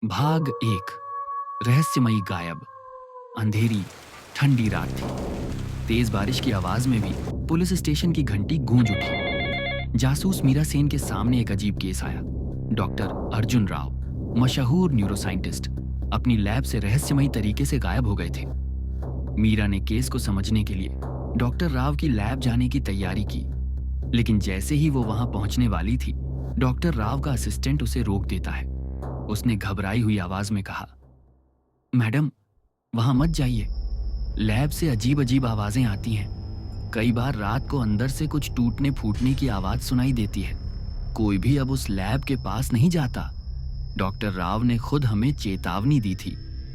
भाग एक। रहस्यमयी गायब। अंधेरी ठंडी रात थी। तेज बारिश की आवाज में भी पुलिस स्टेशन की घंटी गूंज उठी। जासूस मीरा सेन के सामने एक अजीब केस आया। डॉक्टर अर्जुन राव, मशहूर न्यूरोसाइंटिस्ट, अपनी लैब से रहस्यमयी तरीके से गायब हो गए थे। मीरा ने केस को समझने के लिए डॉक्टर राव की लैब जाने की तैयारी की, लेकिन जैसे ही वो वहां पहुंचने वाली थी, डॉक्टर राव का असिस्टेंट उसे रोक देता है। उसने घबराई हुई आवाज में कहा, मैडम, वहां मत जाइए। लैब से अजीब अजीब आवाजें आती हैं। कई बार रात को अंदर से कुछ टूटने फूटने की आवाज सुनाई देती है। कोई भी अब उस लैब के पास नहीं जाता। डॉक्टर राव ने खुद हमें चेतावनी दी थी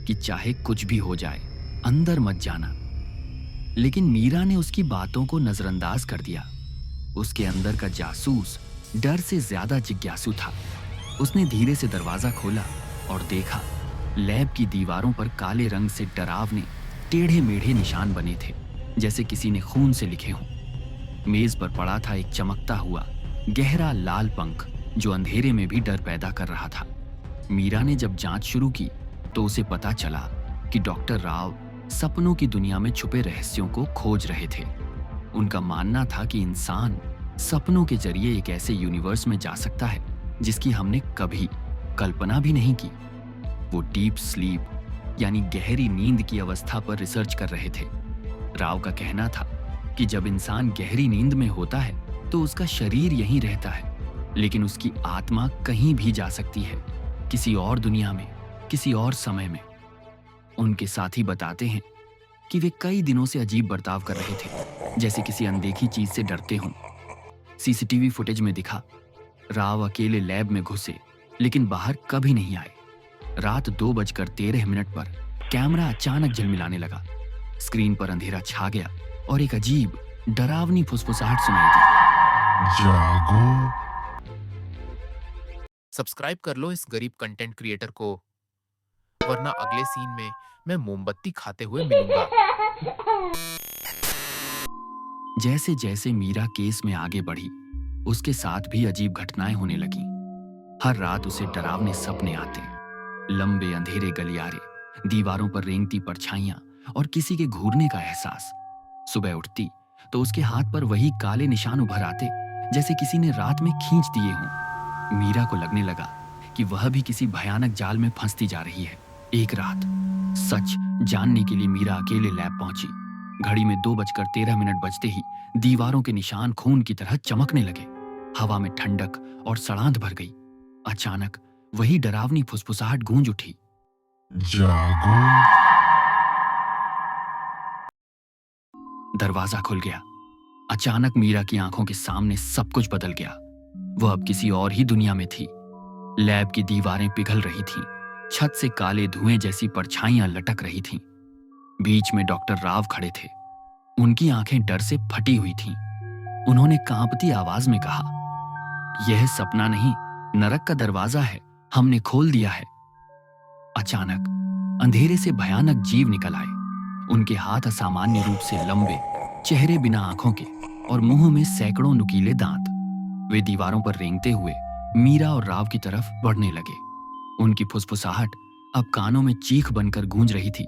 कि चाहे कुछ भी हो जाए, अंदर मत जाना। लेकिन मीरा ने उसकी बातों को नजरअंदाज कर दिया। उसके अंदर का जासूस डर से ज्यादा जिज्ञासु था। उसने धीरे से दरवाजा खोला और देखा, लैब की दीवारों पर काले रंग से डरावने टेढ़े मेढ़े निशान बने थे, जैसे किसी ने खून से लिखे हों। मेज पर पड़ा था एक चमकता हुआ गहरा लाल पंख, जो अंधेरे में भी डर पैदा कर रहा था। मीरा ने जब जांच शुरू की तो उसे पता चला कि डॉक्टर राव सपनों की दुनिया में छुपे रहस्यों को खोज रहे थे। उनका मानना था कि इंसान सपनों के जरिए एक ऐसे यूनिवर्स में जा सकता है जिसकी हमने कभी कल्पना भी नहीं की। वो डीप स्लीप यानी गहरी नींद की अवस्था पर रिसर्च कर रहे थे। राव का कहना था कि जब इंसान गहरी नींद में होता है तो उसका शरीर यहीं रहता है, लेकिन उसकी आत्मा कहीं भी जा सकती है, किसी और दुनिया में, किसी और समय में। उनके साथी बताते हैं कि वे कई दिनों से अजीब बर्ताव कर रहे थे, जैसे किसी अनदेखी चीज से डरते हों। सीसीटीवी फुटेज में दिखा, राव अकेले लैब में घुसे लेकिन बाहर कभी नहीं आए। रात 2:13 पर कैमरा अचानक झिलमिलाने लगा। स्क्रीन पर अंधेरा छा गया और एक अजीब डरावनी फुसफुसाहट सुनाई दी। जागो। सब्सक्राइब कर लो इस गरीब कंटेंट क्रिएटर को, वरना अगले सीन में मैं मोमबत्ती खाते हुए मिलूंगा। जैसे जैसे मीरा केस में आगे बढ़ी, उसके साथ भी अजीब घटनाएं होने लगीं। हर रात उसे डरावने सपने आते, लंबे अंधेरे गलियारे, दीवारों पर रेंगती परछाइयां और किसी के घूरने का एहसास। सुबह उठती तो उसके हाथ पर वही काले निशान उभर आते, जैसे किसी ने रात में खींच दिए हों। मीरा को लगने लगा कि वह भी किसी भयानक जाल में फंसती जा रही है। एक रात सच जानने के लिए मीरा अकेले लैब पहुंची। घड़ी में 2:13 बजते ही दीवारों के निशान खून की तरह चमकने लगे। हवा में ठंडक और सड़ांध भर गई। अचानक वही डरावनी फुसफुसाहट गूंज उठी, जागो। दरवाजा खुल गया। अचानक मीरा की आंखों के सामने सब कुछ बदल गया। वह अब किसी और ही दुनिया में थी। लैब की दीवारें पिघल रही थीं, छत से काले धुएं जैसी परछाइयां लटक रही थीं। बीच में डॉक्टर राव खड़े थे। उनकी आंखें डर से फटी हुई थीं। उन्होंने कांपती आवाज में कहा, यह सपना नहीं, नरक का दरवाजा है, हमने खोल दिया है। अचानक अंधेरे से भयानक जीव निकल आए। उनके हाथ असामान्य रूप से लंबे, चेहरे बिना आंखों के और मुंह में सैकड़ों नुकीले दांत। वे दीवारों पर रेंगते हुए मीरा और राव की तरफ बढ़ने लगे। उनकी फुसफुसाहट अब कानों में चीख बनकर गूंज रही थी,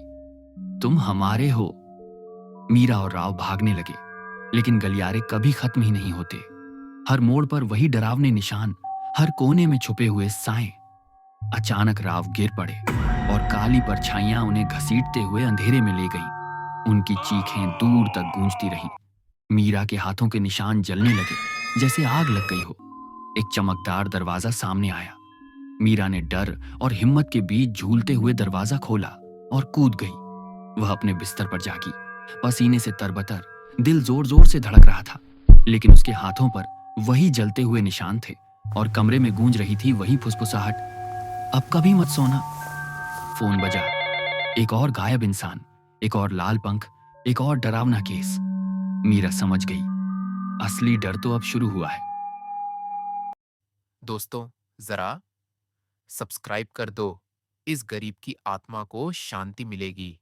तुम हमारे हो। मीरा और राव भागने लगे, लेकिन गलियारे कभी खत्म ही नहीं होते। हर मोड़ पर वही डरावने निशान, हर कोने में छुपे हुए साएं। अचानक राव गिर पड़े और काली परछाइयां उन्हें घसीटते हुए अंधेरे में ले गईं। उनकी चीखें दूर तक गूंजती रहीं। मीरा के हाथों के निशान जलने लगे, जैसे आग लग गई हो। एक चमकदार दरवाजा सामने आया। मीरा ने डर और हिम्मत के बीच झूलते हुए दरवाजा खोला और कूद गई। वह अपने बिस्तर पर जागी, पसीने से तरबतर, दिल जोर जोर से धड़क रहा था, लेकिन उसके हाथों पर वही जलते हुए निशान थे और कमरे में गूंज रही थी वही फुसफुसाहट, अब कभी मत सोना। फोन बजा। एक और गायब इंसान, एक और लाल पंख, एक और डरावना केस। मीरा समझ गई, असली डर तो अब शुरू हुआ है। दोस्तों, जरा सब्सक्राइब कर दो, इस गरीब की आत्मा को शांति मिलेगी।